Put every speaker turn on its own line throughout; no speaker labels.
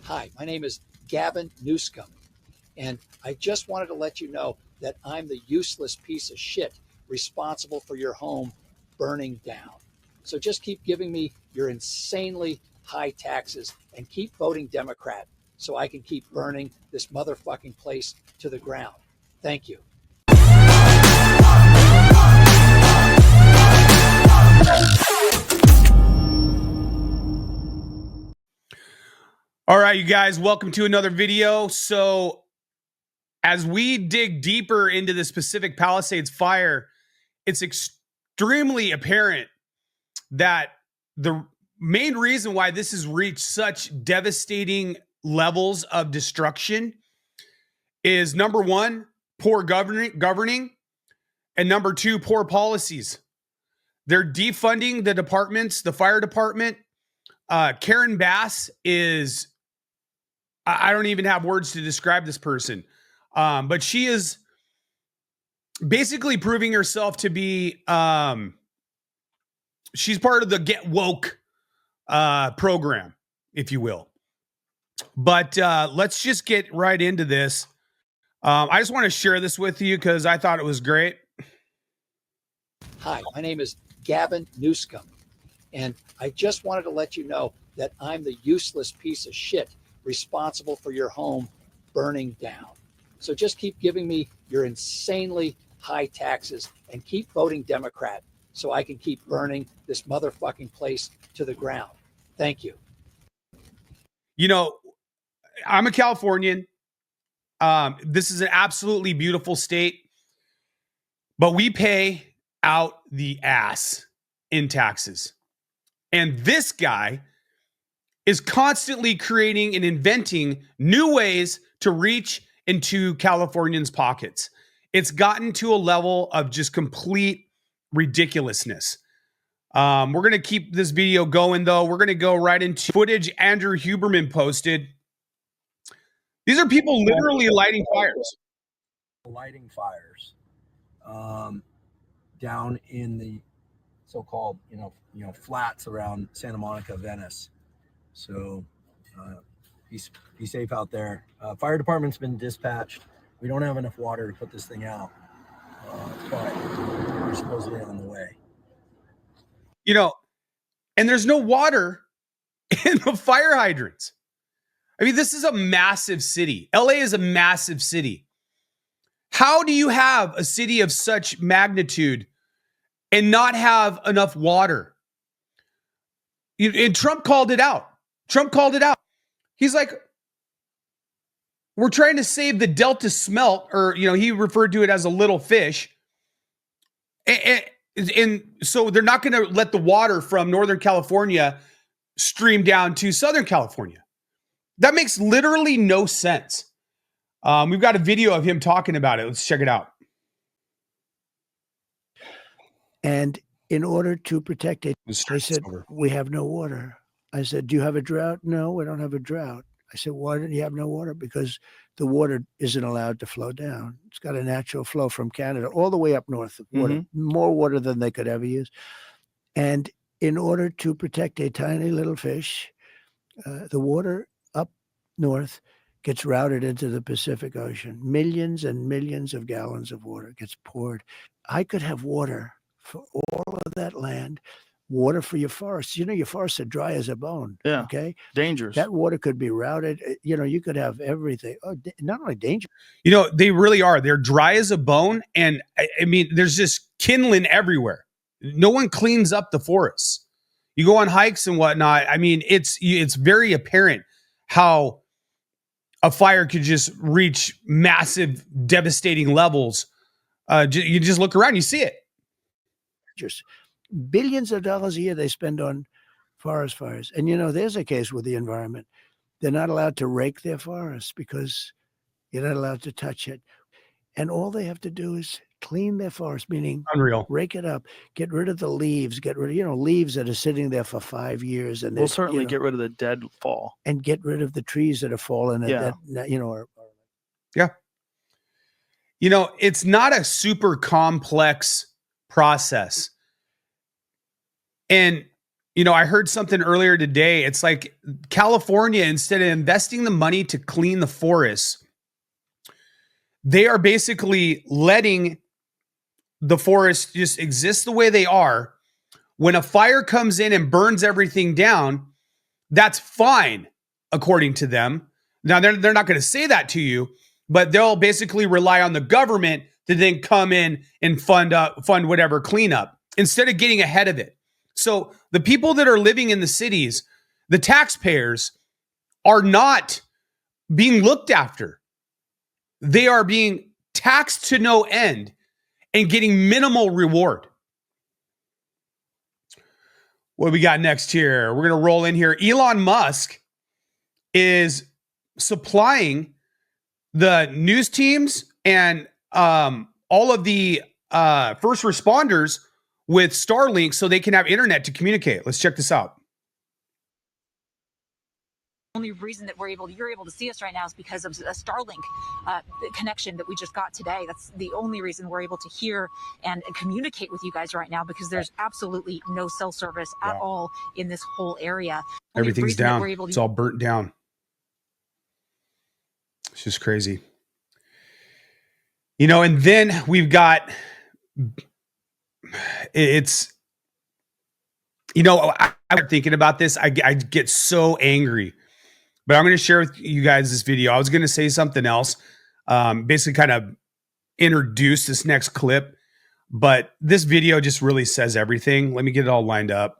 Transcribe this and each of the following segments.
Hi, my name is Gavin Newscomb, and I just wanted to let you know that I'm the useless piece of shit responsible for your home burning down. So just keep giving me your insanely high taxes and keep voting Democrat so I can keep burning this motherfucking place to the ground. Thank you.
All right, you guys, welcome to another video. So as we dig deeper into the Pacific Palisades fire, it's extremely apparent that the main reason why this has reached such devastating levels of destruction is number one, poor governing, and number two, poor policies. They're defunding the departments, the fire department. Karen Bass is, I don't even have words to describe this person. But she is basically proving herself to be, she's part of the Get Woke program, if you will. But let's just get right into this. I just want to share this with you because I thought it was great.
Hi, my name is Gavin Newscomb, and I just wanted to let you know that I'm the useless piece of shit responsible for your home burning down. So just keep giving me your insanely high taxes and keep voting Democrat so I can keep burning this motherfucking place to the ground. Thank you.
You know, I'm a Californian. This is an absolutely beautiful state, but we pay out the ass in taxes. And this guy is constantly creating and inventing new ways to reach into Californians' pockets. It's gotten to a level of just complete ridiculousness. We're going to keep this video going, though. We're going to go right into footage Andrew Huberman posted. These are people literally lighting fires.
Lighting fires down in the so-called, flats around Santa Monica, Venice. So be safe out there. Fire department's been dispatched. We don't have enough water to put this thing out, but we're supposedly on the way.
You know, and there's no water in the fire hydrants. I mean, this is a massive city. LA is a massive city. How do you have a city of such magnitude and not have enough water? And Trump called it out. He's like, we're trying to save the Delta smelt, or, he referred to it as a little fish. And so they're not going to let the water from Northern California stream down to Southern California. That makes literally no sense. We've got a video of him talking about it. Let's check it out.
And in order to protect it, they said, we have no water. I said, do you have a drought? No, we don't have a drought. I said, why don't you have no water? Because the water isn't allowed to flow down. It's got a natural flow from Canada all the way up north. Water, more water than they could ever use. And in order to protect a tiny little fish, the water up north gets routed into the Pacific Ocean. Millions and millions of gallons of water gets poured. I could have water for all of that land, water for your forests. Your forests are dry as a bone.
Yeah.
Okay.
Dangerous.
That water could be routed. You could have everything. Oh, not only dangerous.
They really are. They're dry as a bone. And I mean, there's just kindling everywhere. No one cleans up the forests. You go on hikes and whatnot. I mean, it's very apparent how a fire could just reach massive, devastating levels. You just look around, you see it.
Just billions of dollars a year they spend on forest fires. And, there's a case with the environment. They're not allowed to rake their forests because you're not allowed to touch it. And all they have to do is clean their forest, meaning
unreal,
rake it up, get rid of the leaves, get rid of, leaves that are sitting there for 5 years. And
we'll certainly get rid of the dead fall.
And get rid of the trees that have fallen.
Yeah.
Yeah. It's not a super complex process. And you know, I heard something earlier today. It's like California, instead of investing the money to clean the forests, they are basically letting the forests just exist the way they are. When a fire comes in and burns everything down, that's fine, according to them. Now, they're not going to say that to you, but they'll basically rely on the government to then come in and fund whatever cleanup instead of getting ahead of it. So the people that are living in the cities, the taxpayers, are not being looked after. They are being taxed to no end and getting minimal reward. What do we got next here? We're going to roll in here. Elon Musk is supplying the news teams and all of the first responders with Starlink so they can have internet to communicate. Let's check this out.
Only reason that you're able to see us right now is because of a Starlink connection that we just got today. That's the only reason we're able to hear and communicate with you guys right now, because there's absolutely no cell service at all in this whole area.
Everything's down. It's all burnt down. It's just crazy. You know, and then we've got, it's, you know, I'm thinking about this. I get so angry. But I'm going to share with you guys this video. I was going to say something else, basically kind of introduce this next clip. But this video just really says everything. Let me get it all lined up.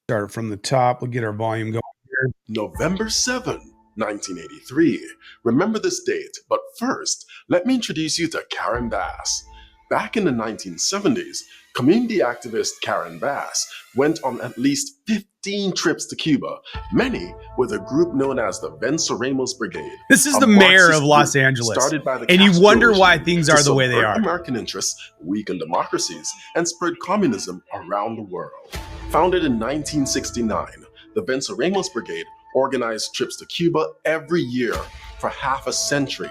Start from the top. We'll get our volume going here.
November 7, 1983. Remember this date, but first, let me introduce you to Karen Bass. Back in the 1970s, community activist Karen Bass went on at least 15 trips to Cuba, many with a group known as the Venceremos Brigade.
This is the mayor of Los Angeles,
started by the
and you
Castro
wonder why
regime
things
to
are the way they
subvert
are.
American interests, weaken democracies, and spread communism around the world. Founded in 1969, the Venceremos Brigade organized trips to Cuba every year for half a century.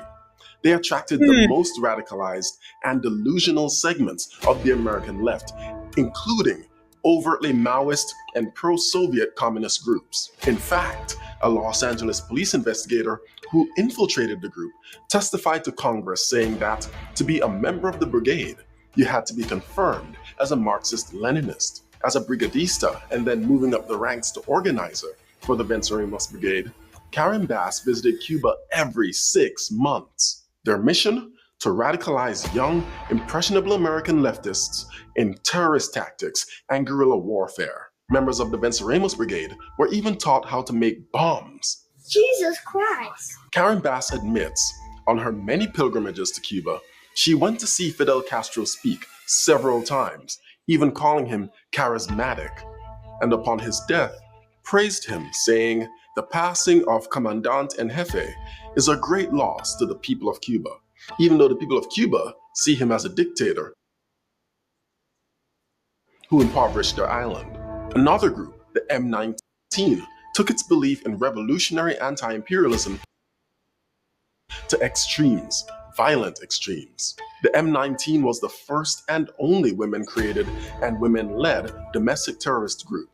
They attracted the most radicalized and delusional segments of the American left, including overtly Maoist and pro-Soviet communist groups. In fact, a Los Angeles police investigator who infiltrated the group testified to Congress saying that to be a member of the brigade, you had to be confirmed as a Marxist-Leninist, as a brigadista, and then moving up the ranks to organizer for the Venceremos Brigade. Karen Bass visited Cuba every 6 months. Their mission? To radicalize young, impressionable American leftists in terrorist tactics and guerrilla warfare. Members of the Venceremos Brigade were even taught how to make bombs.
Jesus Christ!
Karen Bass admits, on her many pilgrimages to Cuba, she went to see Fidel Castro speak several times, even calling him charismatic, and upon his death, praised him, saying, "The passing of Commandant en Jefe is a great loss to the people of Cuba, even though the people of Cuba see him as a dictator who impoverished their island." Another group, the M19, took its belief in revolutionary anti-imperialism to extremes, violent extremes. The M19 was the first and only women-created and women-led domestic terrorist group.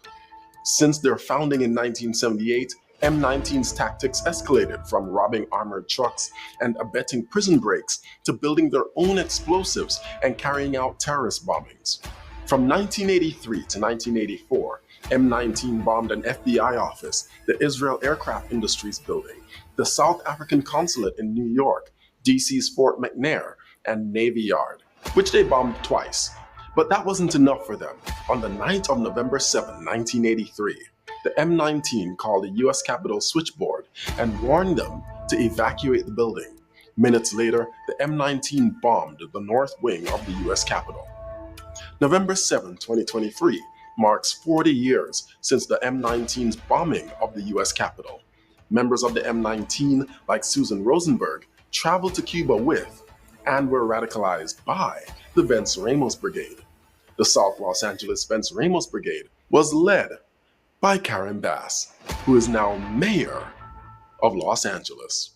Since their founding in 1978, M19's tactics escalated from robbing armored trucks and abetting prison breaks to building their own explosives and carrying out terrorist bombings. From 1983 to 1984, M19 bombed an FBI office, the Israel Aircraft Industries building, the South African consulate in New York, DC's Fort McNair, and Navy Yard, which they bombed twice. But that wasn't enough for them. On the night of November 7, 1983, the M19 called the US Capitol switchboard and warned them to evacuate the building. Minutes later, the M19 bombed the north wing of the US Capitol. November 7, 2023 marks 40 years since the M19's bombing of the US Capitol. Members of the M19, like Susan Rosenberg, traveled to Cuba with and were radicalized by the Venceremos Brigade. The South Los Angeles Venceremos Brigade was led by Karen Bass, who is now mayor of Los Angeles.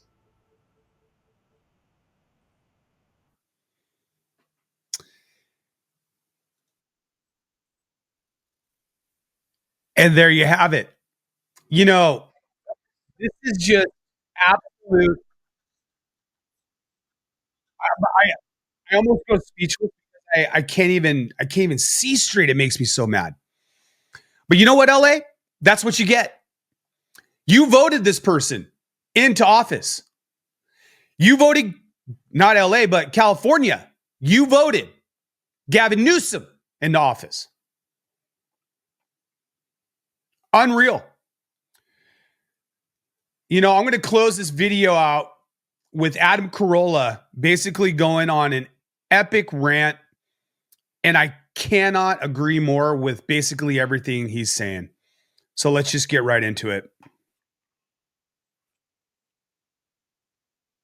And there you have it. You know, this is just absolute. I almost go speechless because I can't even see straight. It makes me so mad. But you know what, LA? That's what you get. You voted this person into office. You voted, not LA, but California. You voted Gavin Newsom into office. Unreal. You know, I'm going to close this video out with Adam Carolla basically going on an epic rant. And I cannot agree more with basically everything he's saying. So let's just get right into it.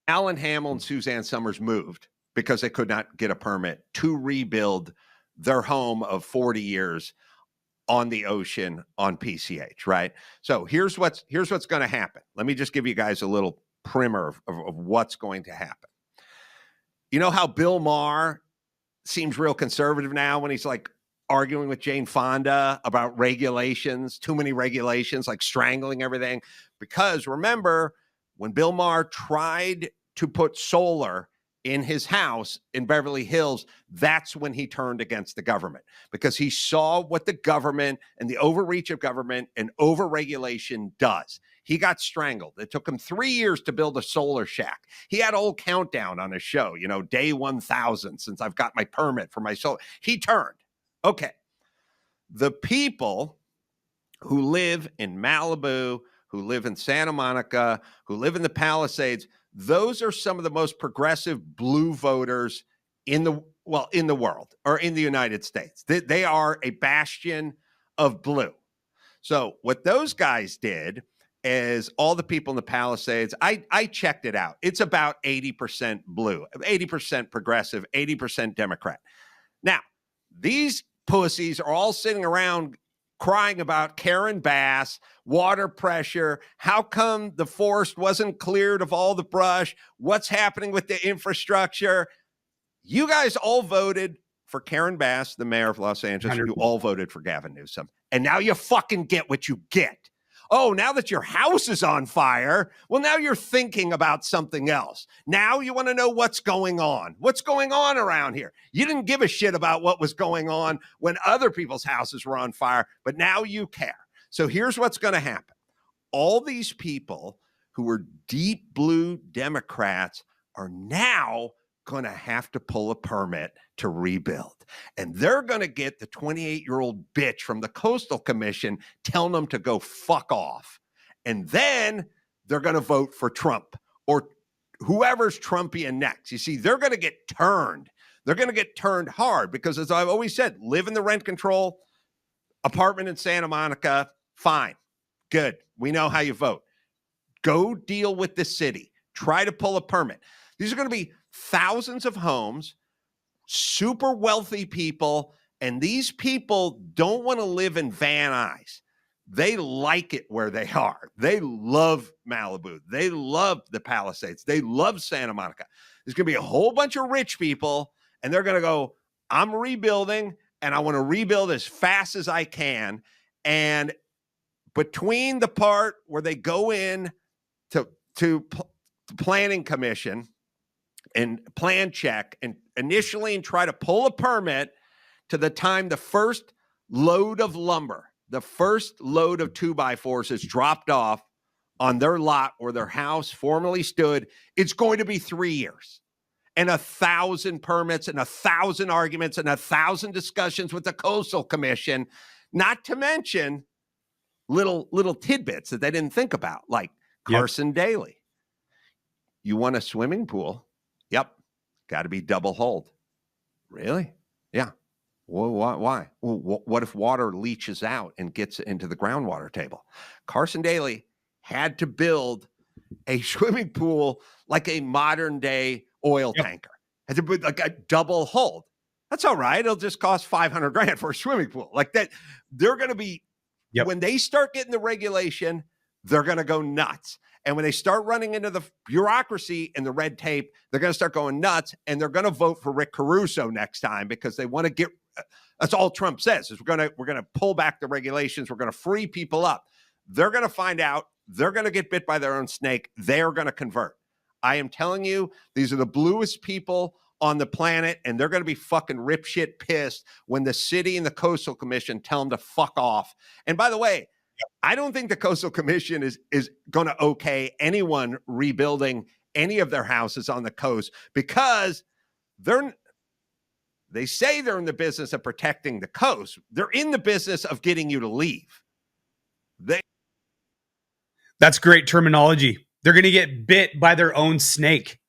Alan Hamill and Suzanne Summers moved because they could not get a permit to rebuild their home of 40 years on the ocean on PCH, right? So here's what's going to happen. Let me just give you guys a little primer of what's going to happen. You know how Bill Maher seems real conservative now when he's like arguing with Jane Fonda about regulations, too many regulations, like strangling everything? Because remember, when Bill Maher tried to put solar in his house in Beverly Hills, that's when he turned against the government, because he saw what the government and the overreach of government and overregulation does. He got strangled. It took him 3 years to build a solar shack. He had a whole countdown on his show, you know, day 1,000 since I've got my permit for my solar. He turned. Okay. The people who live in Malibu, who live in Santa Monica, who live in the Palisades, those are some of the most progressive blue voters in the world, or in the United States. They are a bastion of blue. So what those guys did is, all the people in the Palisades, I checked it out. It's about 80% blue, 80% progressive, 80% Democrat. Now, these pussies are all sitting around crying about Karen Bass, water pressure. How come the forest wasn't cleared of all the brush? What's happening with the infrastructure? You guys all voted for Karen Bass, the mayor of Los Angeles.
100%.
You all voted for Gavin Newsom. And now you fucking get what you get. Oh, now that your house is on fire, well, now you're thinking about something else. Now you want to know what's going on. What's going on around here? You didn't give a shit about what was going on when other people's houses were on fire, but now you care. So here's what's going to happen. All these people who were deep blue Democrats are now going to have to pull a permit to rebuild. And they're going to get the 28-year-old bitch from the Coastal Commission telling them to go fuck off. And then they're going to vote for Trump or whoever's Trumpian next. You see, they're going to get turned. They're going to get turned hard because, as I've always said, live in the rent control apartment in Santa Monica, fine, good. We know how you vote. Go deal with the city. Try to pull a permit. These are going to be thousands of homes, super wealthy people, and these people don't want to live in Van Nuys. They like it where they are. They love Malibu. They love the Palisades. They love Santa Monica. There's going to be a whole bunch of rich people, and they're going to go, I'm rebuilding, and I want to rebuild as fast as I can. And between the part where they go in to planning commission and plan check and initially and try to pull a permit to the time the first load of lumber, the first load of 2x4s is dropped off on their lot where their house formerly stood, it's going to be 3 years. And 1,000 permits and 1,000 arguments and 1,000 discussions with the Coastal Commission, not to mention little tidbits that they didn't think about, like Carson Daly. You want a swimming pool? Yep. Got to be double hulled. Really? Yeah. Well, why? Well, what if water leaches out and gets into the groundwater table? Carson Daly had to build a swimming pool like a modern day oil tanker. Had to be like a double hulled. That's all right. It'll just cost $500,000 for a swimming pool. Like that. They're going to be, when they start getting the regulation, they're going to go nuts. And when they start running into the bureaucracy and the red tape, they're going to start going nuts, and they're going to vote for Rick Caruso next time because they want to get That's all Trump says is we're gonna pull back the regulations. We're gonna free people up. They're gonna find out. They're gonna get bit by their own snake. They're gonna convert. I am telling you, these are the bluest people on the planet, and they're going to be fucking ripshit pissed when the city and the Coastal Commission tell them to fuck off. And by the way, I don't think the Coastal Commission is going to okay anyone rebuilding any of their houses on the coast, because they say they're in the business of protecting the coast. They're in the business of getting you to leave.
That's great terminology. They're going to get bit by their own snake.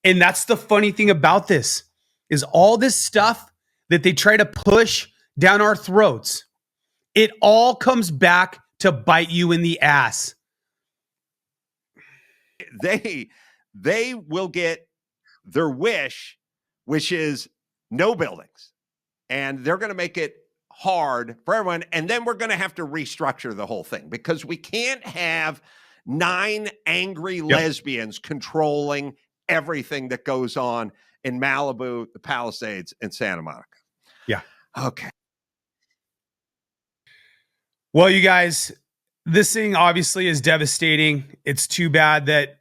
And that's the funny thing about this, is all this stuff that they try to push down our throats, it all comes back to bite you in the ass.
They will get their wish, which is no buildings. And they're going to make it hard for everyone. And then we're going to have to restructure the whole thing, because we can't have 9 angry lesbians controlling everything that goes on in Malibu, the Palisades, and Santa Monica.
Yeah.
Okay.
Well, you guys, this thing obviously is devastating. It's too bad that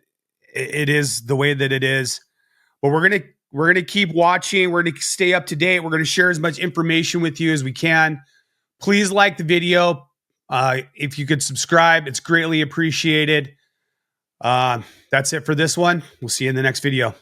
it is the way that it is. But we're gonna keep watching. We're gonna stay up to date. We're gonna share as much information with you as we can. Please like the video. If you could subscribe, it's greatly appreciated. That's it for this one. We'll see you in the next video.